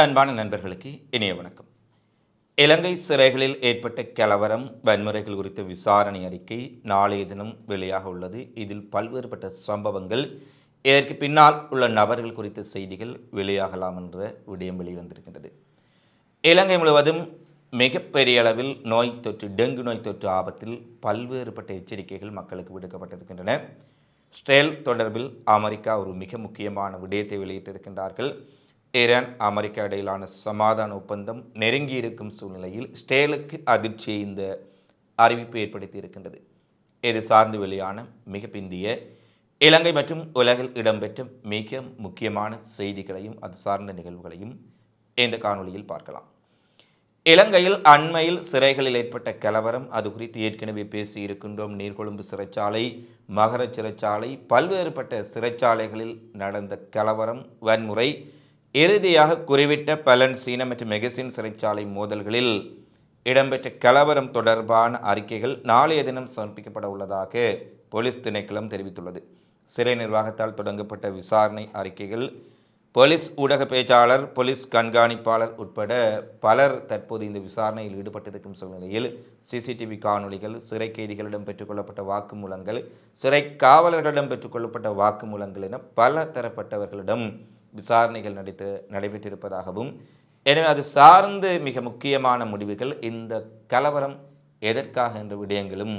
அன்பான நண்பர்களுக்கு இனிய வணக்கம். இலங்கை சிறைகளில் ஏற்பட்ட கலவரம் வன்முறைகள் குறித்த விசாரணை அறிக்கை நாளைய தினம் வெளியாக உள்ளது. இதில் பல்வேறுபட்ட சம்பவங்கள், இதற்கு பின்னால் உள்ள நபர்கள் குறித்த செய்திகள் வெளியாகலாம் என்ற விடயம் வெளிவந்திருக்கின்றது. இலங்கை முழுவதும் மிகப்பெரிய அளவில் நோய் தொற்று, டெங்கு நோய் தொற்று ஆபத்தில் பல்வேறுபட்ட எச்சரிக்கைகள் மக்களுக்கு விடுக்கப்பட்டிருக்கின்றன. இஸ்ரேல் தொடர்பில் அமெரிக்கா ஒரு மிக முக்கியமான விடயத்தை வெளியிட்டிருக்கின்றார்கள். ஈரான் அமெரிக்கா இடையிலான சமாதான ஒப்பந்தம் நெருங்கி இருக்கும் சூழ்நிலையில் இஸ்ரேலுக்கு அதிர்ச்சியை இந்த அறிவிப்பு ஏற்படுத்தி இருக்கின்றது. இது சார்ந்து வெளியான மிக பிந்திய இலங்கை மற்றும் உலகில் இடம்பெற்ற மிக முக்கியமான செய்திகளையும் அது சார்ந்த நிகழ்வுகளையும் இந்த காணொலியில் பார்க்கலாம். இலங்கையில் அண்மையில் சிறைகளில் ஏற்பட்ட கலவரம், அது குறித்து ஏற்கனவே பேசி இருக்கின்றோம். நீர்கொழும்பு சிறைச்சாலை, மகர சிறைச்சாலை, பல்வேறுபட்ட சிறைச்சாலைகளில் நடந்த கலவரம், வன்முறை, இறுதியாக குறிவிட்ட பலன்சீன மற்றும் மெகசின் சிறைச்சாலை மோதல்களில் இடம்பெற்ற கலவரம் தொடர்பான அறிக்கைகள் நாளைய தினம் சமர்ப்பிக்கப்பட உள்ளதாக போலீஸ் திணைக்களம் தெரிவித்துள்ளது. சிறை நிர்வாகத்தால் தொடங்கப்பட்ட விசாரணை அறிக்கைகள், போலீஸ் ஊடக பேச்சாளர், போலீஸ் கண்காணிப்பாளர் உட்பட பலர் தற்போது இந்த விசாரணையில் ஈடுபட்டிருக்கும் சூழ்நிலையில் சிசிடிவி காணொலிகள், சிறை கைதிகளிடம் பெற்றுக்கொள்ளப்பட்ட வாக்குமூலங்கள், சிறை காவலர்களிடம் பெற்றுக்கொள்ளப்பட்ட வாக்குமூலங்கள் என பல தரப்பட்டவர்களிடம் விசாரணைகள் நடைபெற்றிருப்பதாகவும், எனவே அது சார்ந்து மிக முக்கியமான முடிவுகள், இந்த கலவரம் எதற்காக என்ற விடயங்களும்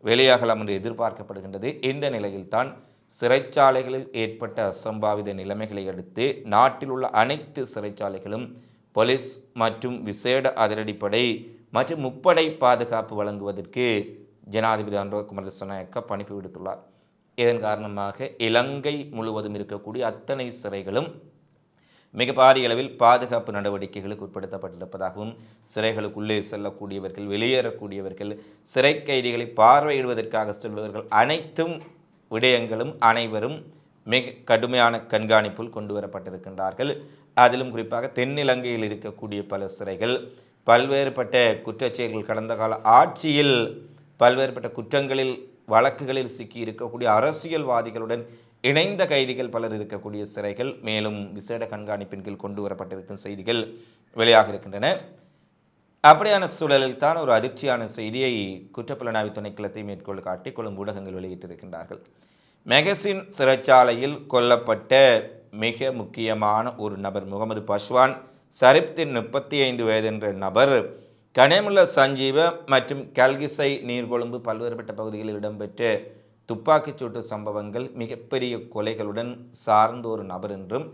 வெளியாகலாம் என்று எதிர்பார்க்கப்படுகின்றது. இந்த நிலையில்தான் சிறைச்சாலைகளில் ஏற்பட்ட அசம்பாவித நிலைமைகளை அடுத்து நாட்டில் உள்ள அனைத்து சிறைச்சாலைகளும் போலீஸ் மற்றும் விசேட அதிரடிப்படை மற்றும் முப்படை பாதுகாப்பு வழங்குவதற்கு ஜனாதிபதி அனுரகுமார திசாநாயக்க பணிப்பு விடுத்துள்ளார். இதன் காரணமாக இலங்கை முழுவதும் இருக்கக்கூடிய அத்தனை சிறைகளும் மிக பாரிய அளவில் பாதுகாப்பு நடவடிக்கைகளுக்கு உட்படுத்தப்பட்டிருப்பதாகவும், சிறைகளுக்குள்ளே செல்லக்கூடியவர்கள், வெளியேறக்கூடியவர்கள், சிறை கைதிகளை பார்வையிடுவதற்காக செல்பவர்கள் அனைத்தும் விடயங்களும் அனைவரும் மிக கடுமையான கண்காணிப்பில் கொண்டு வரப்பட்டிருக்கின்றார்கள். அதிலும் குறிப்பாக தென்னிலங்கையில் இருக்கக்கூடிய பல சிறைகள் பல்வேறுபட்ட குற்றச்செயல்கள், கடந்த கால ஆட்சியில் பல்வேறுபட்ட குற்றங்களில் வழக்குகளில் சிக்கி இருக்கக்கூடிய அரசியல்வாதிகளுடன் இணைந்த கைதிகள் பலர் இருக்கக்கூடிய சிறைகள் மேலும் விசேட கண்காணிப்பின் கீழ் கொண்டு வரப்பட்டிருக்கும் செய்திகள் வெளியாக இருக்கின்றன. அப்படியான சூழலில் தான் ஒரு அதிர்ச்சியான செய்தியை குற்றப்புலனாய்வு திணைக்களத்தை மேற்கோள் காட்டி கொள்ளும் ஊடகங்கள் வெளியிட்டிருக்கின்றார்கள். மெகசின் சிறைச்சாலையில் கொல்லப்பட்ட மிக முக்கியமான ஒரு நபர் முகமது பஸ்வான் ஷரீப்தீன் 35 வயது என்ற நபர் கனேமுல்ல சஞ்சீவ மற்றும் கல்கிசை, நீர்கொழும்பு பல்வேறுபட்ட பகுதிகளில் இடம்பெற்ற துப்பாக்கிச்சூட்டு சம்பவங்கள் மிகப்பெரிய கொலைகளுடன் சார்ந்த ஒரு நபர் என்றும்,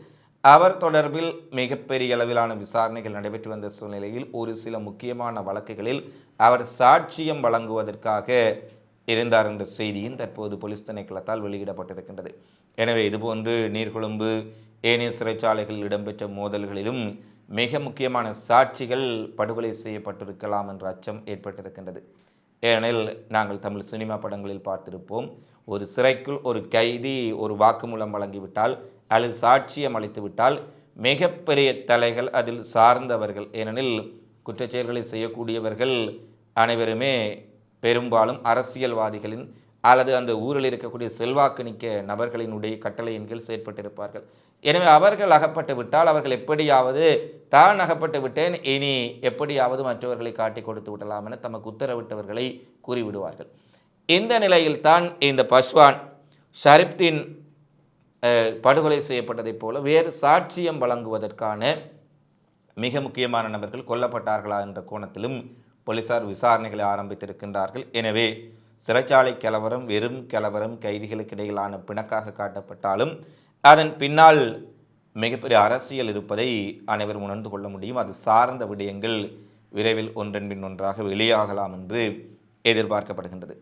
அவர் தொடர்பில் மிகப்பெரிய அளவிலான விசாரணைகள் நடைபெற்று வந்த சூழ்நிலையில் ஒரு சில முக்கியமான வழக்குகளில் அவர் சாட்சியம் வழங்குவதற்காக இருந்தார் என்ற செய்தியும் தற்போது போலீஸ் திணைக்களத்தால் வெளியிடப்பட்டிருக்கின்றது. எனவே இதுபோன்று நீர்கொழும்பு ஏனைய சிறைச்சாலைகளில் இடம்பெற்ற மோதல்களிலும் மிக முக்கியமான சாட்சிகள் படுகொலை செய்யப்பட்டிருக்கலாம் என்ற அச்சம் ஏற்பட்டிருக்கின்றது. ஏனெனில் நாங்கள் தமிழ் சினிமா படங்களில் பார்த்திருப்போம், ஒரு சிறைக்குள் ஒரு கைதி ஒரு வாக்குமூலம் வழங்கிவிட்டால் அல்லது சாட்சியம் அளித்துவிட்டால் மிகப்பெரிய தலைகள் அதில் சார்ந்தவர்கள், ஏனெனில் குற்றச்செயல்களை செய்யக்கூடியவர்கள் அனைவருமே பெரும்பாலும் அரசியல்வாதிகளின் அல்லது அந்த ஊரில் இருக்கக்கூடிய செல்வாக்கு நபர்களினுடைய கட்டளையின் கீழ் செயற்பட்டிருப்பார்கள். எனவே அவர்கள் அகப்பட்டு விட்டால் அவர்கள் எப்படியாவது தான் அகப்பட்டு விட்டேன், இனி எப்படியாவது மற்றவர்களை காட்டி கொடுத்து விடலாம் என தமக்கு உத்தரவிட்டவர்களை கூறிவிடுவார்கள். இந்த நிலையில் தான் இந்த பஸ்வான் ஷரீப்தீன் படுகொலை செய்யப்பட்டதைப் போல வேறு சாட்சியம் வழங்குவதற்கான மிக முக்கியமான நபர்கள் கொல்லப்பட்டார்களா என்ற கோணத்திலும் போலீசார் விசாரணைகளை ஆரம்பித்திருக்கின்றார்கள். எனவே சிறைச்சாலை கலவரம் வெறும் கலவரம், கைதிகளுக்கு இடையிலான பிணக்காக காட்டப்பட்டாலும் அதன் பின்னால் மிகப்பெரிய அரசியல் இருப்பதை அனைவரும் உணர்ந்து கொள்ள முடியும். அது சார்ந்த விடயங்கள் விரைவில் ஒன்றன் பின் ஒன்றாக வெளியாகலாம் என்று எதிர்பார்க்கப்படுகின்றது.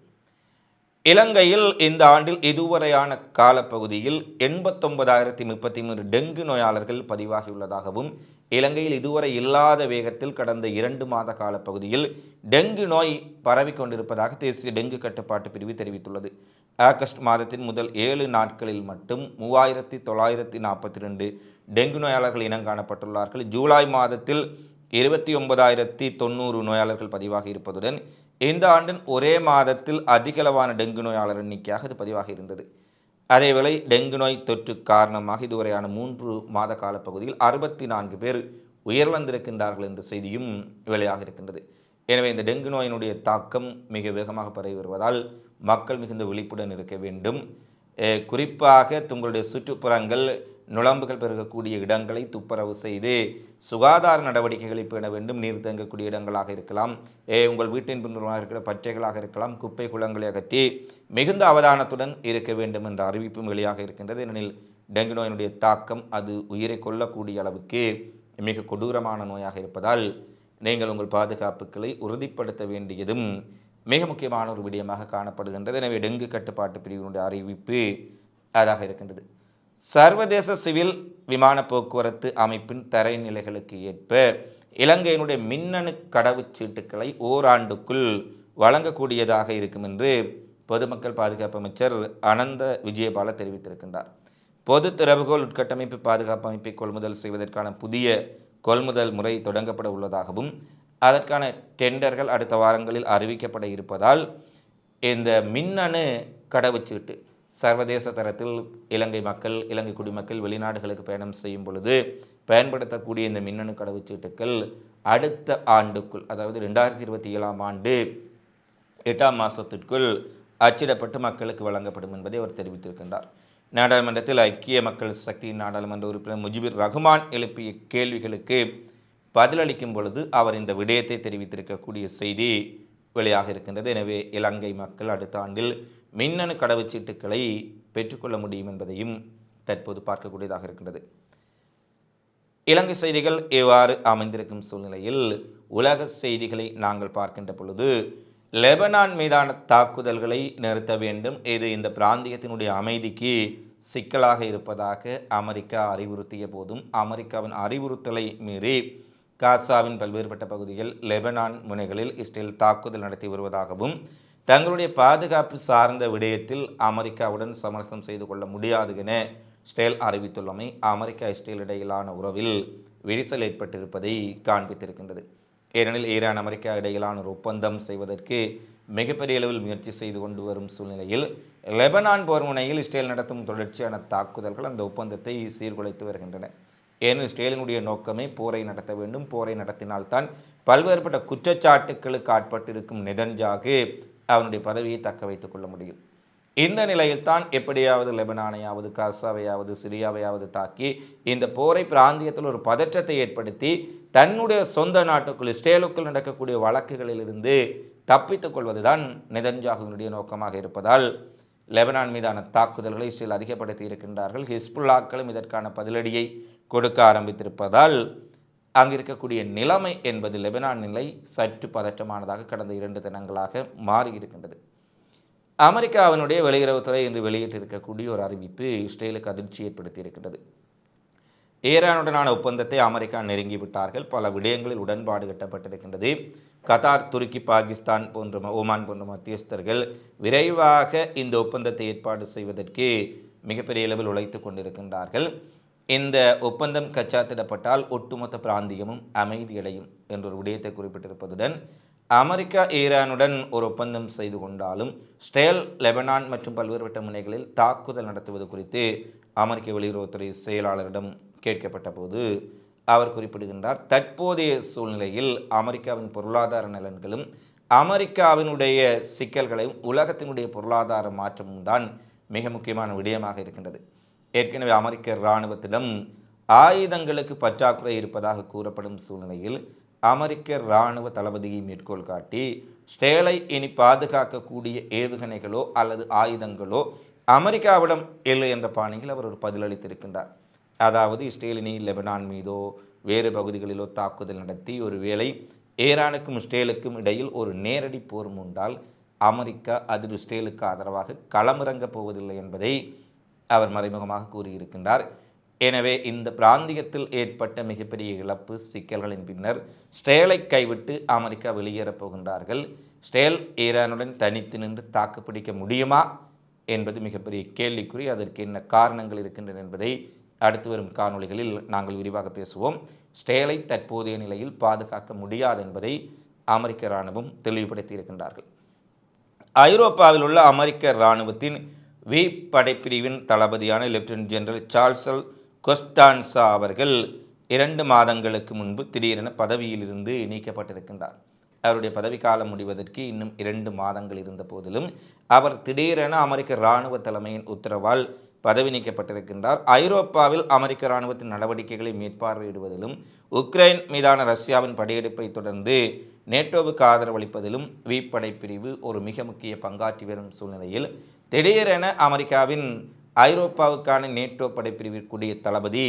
இலங்கையில் இந்த ஆண்டில் இதுவரையான காலப்பகுதியில் 89,033 டெங்கு நோயாளர்கள் பதிவாகியுள்ளதாகவும், இலங்கையில் இதுவரை இல்லாத வேகத்தில் கடந்த 2 மாத காலப்பகுதியில் டெங்கு நோய் பரவிக்கொண்டிருப்பதாக தேசிய டெங்கு கட்டுப்பாட்டு பிரிவு தெரிவித்துள்ளது. ஆகஸ்ட் மாதத்தின் முதல் 7 நாட்களில் மட்டும் 3,942 டெங்கு நோயாளர்கள் இனங்காணப்பட்டுள்ளார்கள். ஜூலை மாதத்தில் 29,090 நோயாளர்கள் பதிவாகி இருப்பதுடன் இந்த ஆண்டின் ஒரே மாதத்தில் அதிகளவான டெங்கு நோயாளர் எண்ணிக்கையாக இது பதிவாகி இருந்தது. அதேவேளை டெங்கு நோய் தொற்று காரணமாக இதுவரையான 3 மாத கால பகுதியில் 64 பேர் உயிரிழந்திருக்கின்றார்கள் என்ற செய்தியும் வெளியாக இருக்கின்றது. எனவே இந்த டெங்கு நோயினுடைய தாக்கம் மிக வேகமாக பரவி வருவதால் மக்கள் மிகுந்த விழிப்புடன் இருக்க வேண்டும். குறிப்பாக தங்களுடைய சுற்றுப்புறங்கள் நுழம்புகள் பெருகக்கூடிய இடங்களை துப்புரவு செய்து சுகாதார நடவடிக்கைகளை பேண வேண்டும். நீர் தேங்கக்கூடிய இடங்களாக இருக்கலாம், உங்கள் வீட்டின் பின்புறமாக இருக்கிற பற்றைகளாக இருக்கலாம், குப்பை குளங்களை அகற்றி மிகுந்த அவதானத்துடன் இருக்க வேண்டும் என்ற அறிவிப்பும் வெளியாக இருக்கின்றது. ஏனெனில் டெங்கு நோயினுடைய தாக்கம் அது உயிரை கொல்லக்கூடிய அளவுக்கு மிக கொடூரமான நோயாக இருப்பதால் நீங்கள் உங்கள் பாதுகாப்புகளை உறுதிப்படுத்த வேண்டியதும் மிக முக்கியமான ஒரு விடயமாக காணப்படுகின்றது. எனவே டெங்கு கட்டுப்பாட்டு பிரிவினுடைய அறிவிப்பு அதாக இருக்கின்றது. சர்வதேச சிவில் விமான போக்குவரத்து அமைப்பின் தரைநிலைகளுக்கு ஏற்ப இலங்கையினுடைய மின்னணு கடவுச்சீட்டுக்களை ஓராண்டுக்குள் வழங்கக்கூடியதாக இருக்கும் என்று பொதுமக்கள் பாதுகாப்பு அமைச்சர் அனந்த விஜயபால தெரிவித்திருக்கின்றார். பொது திறவுகோல் உட்கட்டமைப்பு பாதுகாப்பு அமைப்பை கொள்முதல் செய்வதற்கான புதிய கொள்முதல் முறை தொடங்கப்பட உள்ளதாகவும் அதற்கான டெண்டர்கள் அடுத்த வாரங்களில் அறிவிக்கப்பட இருப்பதால் இந்த மின்னணு கடவுச்சீட்டு சர்வதேச தரத்தில் இலங்கை மக்கள், இலங்கை குடிமக்கள் வெளிநாடுகளுக்கு பயணம் செய்யும் பொழுது பயன்படுத்தக்கூடிய இந்த மின்னணு கடவுச்சீட்டுக்கள் அடுத்த ஆண்டுக்குள், அதாவது 2027ஆம் ஆண்டு 8ஆம் மாதத்திற்குள் அச்சிடப்பட்டு மக்களுக்கு வழங்கப்படும் என்பதை அவர் தெரிவித்திருக்கின்றார். நாடாளுமன்றத்தில் ஐக்கிய மக்கள் சக்தியின் நாடாளுமன்ற உறுப்பினர் முஜிபுர் ரஹ்மான் எழுப்பிய கேள்விகளுக்கு பதிலளிக்கும் பொழுது அவர் இந்த விடயத்தை தெரிவித்திருக்கக்கூடிய செய்தி வெளியாக இருக்கின்றது. எனவே இலங்கை மக்கள் அடுத்த ஆண்டில் மின்னணு கடவுச்சீட்டுக்களை பெற்றுக்கொள்ள முடியும் என்பதையும் தற்போது பார்க்கக்கூடியதாக இருக்கின்றது. இலங்கை செய்திகள் எவ்வாறு அமைந்திருக்கும் சூழ்நிலையில் உலக செய்திகளை நாங்கள் பார்க்கின்ற பொழுது லெபனான் மீதான தாக்குதல்களை நிறுத்த வேண்டும், இது இந்த பிராந்தியத்தினுடைய அமைதிக்கு சிக்கலாக இருப்பதாக அமெரிக்கா அறிவுறுத்திய போதும் அமெரிக்காவின் அறிவுறுத்தலை மீறி காசாவின் பல்வேறுபட்ட பகுதிகள் லெபனான் முனைகளில் இஸ்ரேல் தாக்குதல் நடத்தி வருவதாகவும் தங்களுடைய பாதுகாப்பு சார்ந்த விடயத்தில் அமெரிக்காவுடன் சமரசம் செய்து கொள்ள முடியாது என இஸ்ரேல் அறிவித்துள்ளமை அமெரிக்கா இஸ்ரேல் இடையிலான உறவில் விரிசல் ஏற்பட்டிருப்பதை காண்பித்திருக்கின்றது. ஏனெனில் ஈரான் அமெரிக்கா இடையிலான ஒரு ஒப்பந்தம் செய்வதற்கு மிகப்பெரிய அளவில் முயற்சி செய்து கொண்டு வரும் சூழ்நிலையில் லெபனான் போர் முனையில் இஸ்ரேல் நடத்தும் தொடர்ச்சியான தாக்குதல்கள் அந்த ஒப்பந்தத்தை சீர்குலைத்து வருகின்றன. ஏனெனில் இஸ்ரேலினுடைய நோக்கமே போரை நடத்த வேண்டும், போரை நடத்தினால்தான் பல்வேறுபட்ட குற்றச்சாட்டுக்களுக்கு ஆட்பட்டிருக்கும் நெதன்யாகு அவனுடைய பதவியை தக்க வைத்துக் கொள்ள முடியும். இந்த நிலையில்தான் எப்படியாவது லெபனானையாவது காசாவையாவது சிரியாவையாவது தாக்கி இந்த போரை பிராந்தியத்தில் ஒரு பதற்றத்தை ஏற்படுத்தி தன்னுடைய சொந்த நாட்டுக்குள் இஸ்ரேலுக்குள் நடக்கக்கூடிய வழக்குகளிலிருந்து தப்பித்துக் கொள்வதுதான் நெதன்யாகுவினுடைய நோக்கமாக இருப்பதால் லெபனான் மீதான தாக்குதல்களை இஸ்ரேல் அதிகப்படுத்தி இருக்கின்றார்கள். ஹிஸ்புல்லாக்களும் இதற்கான பதிலடியை கொடுக்க ஆரம்பித்திருப்பதால் அங்கிருக்கக்கூடிய நிலைமை என்பது லெபனான் நிலை சற்று பதற்றமானதாக கடந்த 2 தினங்களாக மாறியிருக்கின்றது. அமெரிக்காவினுடைய வெளியுறவுத்துறை இன்று வெளியிட்டிருக்கக்கூடிய ஒரு அறிவிப்பு இஸ்ரேலுக்கு அதிர்ச்சி ஏற்படுத்தி இருக்கின்றது. ஈரானுடனான ஒப்பந்தத்தை அமெரிக்கா நெருங்கிவிட்டார்கள், பல விடயங்களில் உடன்பாடு கட்டப்பட்டிருக்கின்றது. கத்தார், துருக்கி, பாகிஸ்தான் போன்ற ஓமான் போன்ற மத்தியஸ்தர்கள் விரைவாக இந்த ஒப்பந்தத்தை ஏற்பாடு செய்வதற்கு மிகப்பெரிய அளவில் உழைத்து கொண்டிருக்கின்றார்கள். இந்த ஒப்பந்தம் கச்சாத்திடப்பட்டால் ஒட்டுமொத்த பிராந்தியமும் அமைதியடையும் என்ற ஒரு விடயத்தை குறிப்பிட்டிருப்பதுடன் அமெரிக்கா ஈரானுடன் ஒரு ஒப்பந்தம் செய்து கொண்டாலும் இஸ்ரேல் லெபனான் மற்றும் பல்வேறுபட்ட முனைகளில் தாக்குதல் நடத்துவது குறித்து அமெரிக்க வெளியுறவுத்துறை செயலாளரிடம் கேட்கப்பட்ட போது அவர் குறிப்பிடுகின்றார், தற்போதைய சூழ்நிலையில் அமெரிக்காவின் பொருளாதார நலன்களும் அமெரிக்காவினுடைய சிக்கல்களையும் உலகத்தினுடைய பொருளாதார மாற்றமும் தான் மிக முக்கியமான விடயமாக இருக்கின்றது. ஏற்கனவே அமெரிக்க இராணுவத்திடம் ஆயுதங்களுக்கு பற்றாக்குறை இருப்பதாக கூறப்படும் சூழ்நிலையில் அமெரிக்க இராணுவ தளபதியை மேற்கோள் காட்டி இஸ்ரேலை இனி பாதுகாக்கக்கூடிய ஏவுகணைகளோ அல்லது ஆயுதங்களோ அமெரிக்காவிடம் இல்லை என்ற பாணியில் அவர் ஒரு பதிலளித்திருக்கின்றார். அதாவது இஸ்ரேலினி லெபனான் மீதோ வேறு பகுதிகளிலோ தாக்குதல் நடத்தி ஒருவேளை ஈரானுக்கும் இஸ்ரேலுக்கும் இடையில் ஒரு நேரடி போர் மூண்டால் அமெரிக்கா அதில் இஸ்ரேலுக்கு ஆதரவாக களமிறங்கப் போவதில்லை என்பதை அவர் மறைமுகமாக கூறியிருக்கின்றார். எனவே இந்த பிராந்தியத்தில் ஏற்பட்ட மிகப்பெரிய இழப்பு சிக்கல்களின் பின்னர் இஸ்ரேலை கைவிட்டு அமெரிக்கா வெளியேறப் போகின்றார்கள். இஸ்ரேல் ஈரானுடன் தனித்து நின்று தாக்குப்பிடிக்க முடியுமா என்பது மிகப்பெரிய கேள்விக்குறி. அதற்கு என்ன காரணங்கள் இருக்கின்றன என்பதை அடுத்து வரும் காணொளிகளில் நாங்கள் விரிவாக பேசுவோம். இஸ்ரேலை தற்போதைய நிலையில் பாதுகாக்க முடியாது என்பதை அமெரிக்க இராணுவம் தெளிவுபடுத்தி இருக்கின்றார்கள். ஐரோப்பாவில் உள்ள அமெரிக்க இராணுவத்தின் படைப்பிரிவின் தளபதியான லெப்டினன்ட் ஜெனரல் சார்ல்ஸ் கொஸ்டான்சா அவர்கள் 2 மாதங்களுக்கு முன்பு திடீரென பதவியிலிருந்து நீக்கப்பட்டிருக்கின்றார். அவருடைய பதவிக்காலம் முடிவதற்கு இன்னும் 2 மாதங்கள் இருந்த போதிலும் அவர் திடீரென அமெரிக்க இராணுவ தலைமையின் உத்தரவால் பதவி நீக்கப்பட்டிருக்கின்றார். ஐரோப்பாவில் அமெரிக்க இராணுவத்தின் நடவடிக்கைகளை மேற்பார்வையிடுவதிலும் உக்ரைன் மீதான ரஷ்யாவின் படையெடுப்பை தொடர்ந்து நேட்டோவுக்கு ஆதரவளிப்பதிலும் படை பிரிவு ஒரு மிக முக்கிய பங்காற்றி வரும் சூழ்நிலையில் திடீரென அமெரிக்காவின் ஐரோப்பாவுக்கான நேட்டோ படைப்பிரிவிற்குரிய தளபதி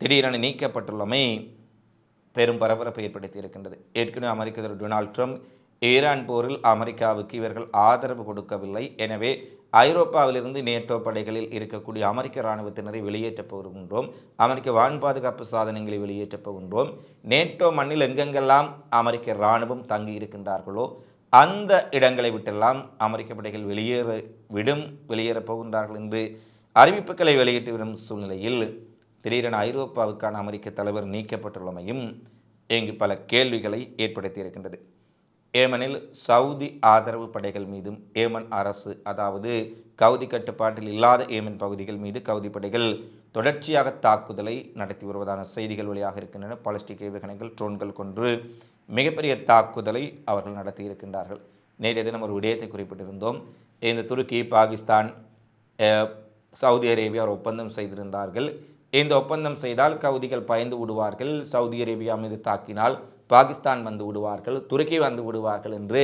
திடீரென நீக்கப்பட்டுள்ளமை பெரும் பரபரப்பை ஏற்படுத்தி இருக்கின்றது. ஏற்கனவே அமெரிக்க அதிபர் டொனால்ட் ட்ரம்ப் ஈரான் போரில் அமெரிக்காவுக்கு இவர்கள் ஆதரவு கொடுக்கவில்லை, எனவே ஐரோப்பாவிலிருந்து நேட்டோ படைகளில் இருக்கக்கூடிய அமெரிக்க இராணுவத்தினரை வெளியேற்றப் போகின்றோம், அமெரிக்க வான் பாதுகாப்பு சாதனங்களை வெளியேற்றப் போகின்றோம், நேட்டோ மண்ணில் எங்கெங்கெல்லாம் அமெரிக்க இராணுவம் தங்கி இருக்கின்றார்களோ அந்த இடங்களை விட்டெல்லாம் அமெரிக்க படைகள் வெளியேறப் போகின்றார்கள் என்று அறிவிப்புகளை வெளியிட்டு வரும் சூழ்நிலையில் திடீரென ஐரோப்பாவுக்கான அமெரிக்க தலைவர் நீக்கப்பட்டுள்ளமையும் இங்கு பல கேள்விகளை ஏற்படுத்தி இருக்கின்றது. ஏமனில் சவுதி ஆதரவு படைகள் மீதும் ஏமன் அரசு, அதாவது கவுதி கட்டுப்பாட்டில் இல்லாத ஏமன் பகுதிகள் மீது கவுதி படைகள் தொடர்ச்சியாக தாக்குதலை நடத்தி வருவதான செய்திகள் வழியாக இருக்கின்றன. பாலிஸ்டிக் ஏவுகணைகள், ட்ரோன்கள் கொண்டு மிகப்பெரிய தாக்குதலை அவர்கள் நடத்தி இருக்கின்றார்கள். நேற்றைய தினம் ஒரு விடயத்தை குறிப்பிட்டிருந்தோம். இந்த துருக்கி, பாகிஸ்தான், சவுதி அரேபியா ஒரு ஒப்பந்தம் செய்திருந்தார்கள். இந்த ஒப்பந்தம் செய்தால் கவுதிகள் பயந்து விடுவார்கள், சவுதி அரேபியா மீது தாக்கினால் பாகிஸ்தான் வந்து விடுவார்கள், துருக்கி வந்து விடுவார்கள் என்று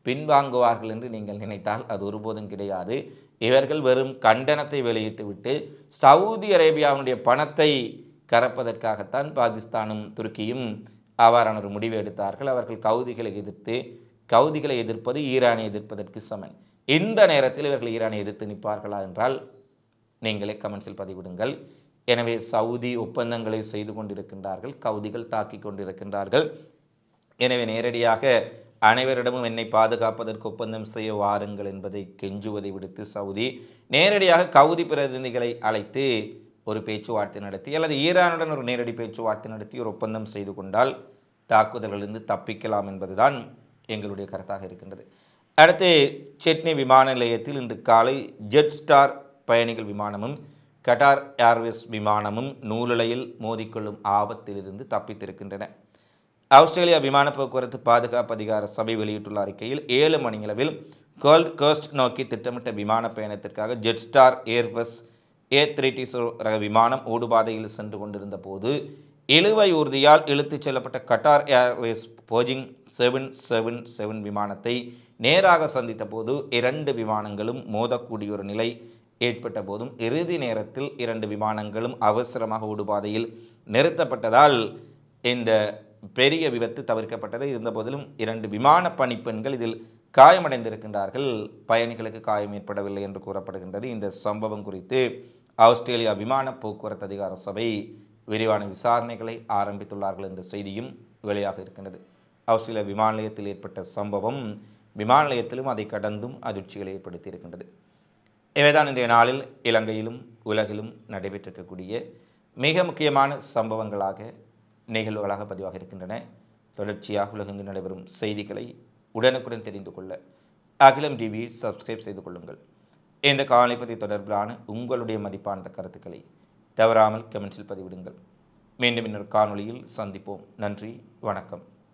பின்வாங்குவார்கள் என்று நீங்கள் நினைத்தால் அது ஒருபோதும் கிடையாது. இவர்கள் வெறும் கண்டனத்தை வெளியிட்டுவிட்டு சவுதி அரேபியாவுடைய பணத்தை கறப்பதற்காகத்தான் பாகிஸ்தானும் துருக்கியும் அவ்வாறான ஒரு முடிவை எடுத்தார்கள். அவர்கள் கவுதிகளை எதிர்ப்பது ஈரானை எதிர்ப்பதற்கு சமன். இந்த நேரத்தில் இவர்கள் ஈரானை எதிர்த்து நிற்பார்களா என்றால் நீங்களே கமெண்ட்ஸில் பதிவிடுங்கள். எனவே சவுதி ஒப்பந்தங்களை செய்து கொண்டிருக்கின்றார்கள், கவுதிகள் தாக்கி கொண்டிருக்கின்றார்கள். எனவே நேரடியாக அனைவரிடமும் என்னை பாதுகாப்பதற்கு ஒப்பந்தம் செய்ய வாருங்கள் என்பதை கெஞ்சுவதை விடுத்து சவுதி நேரடியாக கவுதி பிரதிநிதிகளை அழைத்து ஒரு பேச்சுவார்த்தை நடத்தி அல்லது ஈரானுடன் ஒரு நேரடி பேச்சுவார்த்தை நடத்தி ஒரு ஒப்பந்தம் செய்து கொண்டால் தாக்குதல்களிலிருந்து தப்பிக்கலாம் என்பதுதான் எங்களுடைய கருத்தாக இருக்கின்றது. அடுத்து செட்னி விமான நிலையத்தில் இன்று காலை ஜெட் ஸ்டார் பயணிகள் விமானமும் கட்டார் ஏர்வேஸ் விமானமும் நூலிழையில் மோதிக்கொள்ளும் ஆபத்திலிருந்து தப்பித்திருக்கின்றன. ஆஸ்திரேலியா விமான போக்குவரத்து பாதுகாப்பு அதிகார சபை வெளியிட்டுள்ள அறிக்கையில் 7 மணியளவில் கோல்ட் கோஸ்ட் நோக்கி திட்டமிட்ட விமான பயணத்திற்காக ஜெட் ஸ்டார் ஏர்பஸ் A320 ரக விமானம் ஓடுபாதையில் சென்று கொண்டிருந்த போது இழுவை ஊர்தியால் இழுத்துச் செல்லப்பட்ட கட்டார் ஏர்வேஸ் போயிங் 777 விமானத்தை நேராக சந்தித்த போது 2 விமானங்களும் மோதக்கூடிய ஒரு நிலை ஏற்பட்ட போதும் இறுதி நேரத்தில் 2 விமானங்களும் அவசரமாக ஓடுபாதையில் நிறுத்தப்பட்டதால் இந்த பெரிய விபத்து தவிர்க்கப்பட்டது. இருந்தபோதிலும் 2 விமான பணிப்பெண்கள் இதில் காயமடைந்திருக்கின்றார்கள். பயணிகளுக்கு காயம் ஏற்படவில்லை என்று கூறப்படுகின்றது. இந்த சம்பவம் குறித்து ஆஸ்திரேலியா விமான போக்குவரத்து அதிகார சபை விரிவான விசாரணைகளை ஆரம்பித்துள்ளார்கள் என்ற செய்தியும் வெளியாக இருக்கின்றது. ஆஸ்திரேலியா விமான நிலையத்தில் ஏற்பட்ட சம்பவம் விமான நிலையத்திலும் அதை கடந்தும் அதிர்ச்சிகளை ஏற்படுத்தி இருக்கின்றது. இவைதான் இன்றைய நாளில் இலங்கையிலும் உலகிலும் நடைபெற்றிருக்கக்கூடிய மிக முக்கியமான சம்பவங்களாக நிகழ்வுகளாக பதிவாக இருக்கின்றன. தொடர்ச்சியாக உலகெங்கு நடைபெறும் செய்திகளை உடனுக்குடன் தெரிந்து கொள்ள அகிலம் டிவியை சப்ஸ்கிரைப் செய்து கொள்ளுங்கள். இந்த காணொளி பற்றி தொடர்பிலான உங்களுடைய மதிப்பான கருத்துக்களை தவறாமல் கமெண்ட்ஸில் பதிவிடுங்கள். மீண்டும் இன்னொரு காணொளியில் சந்திப்போம். நன்றி, வணக்கம்.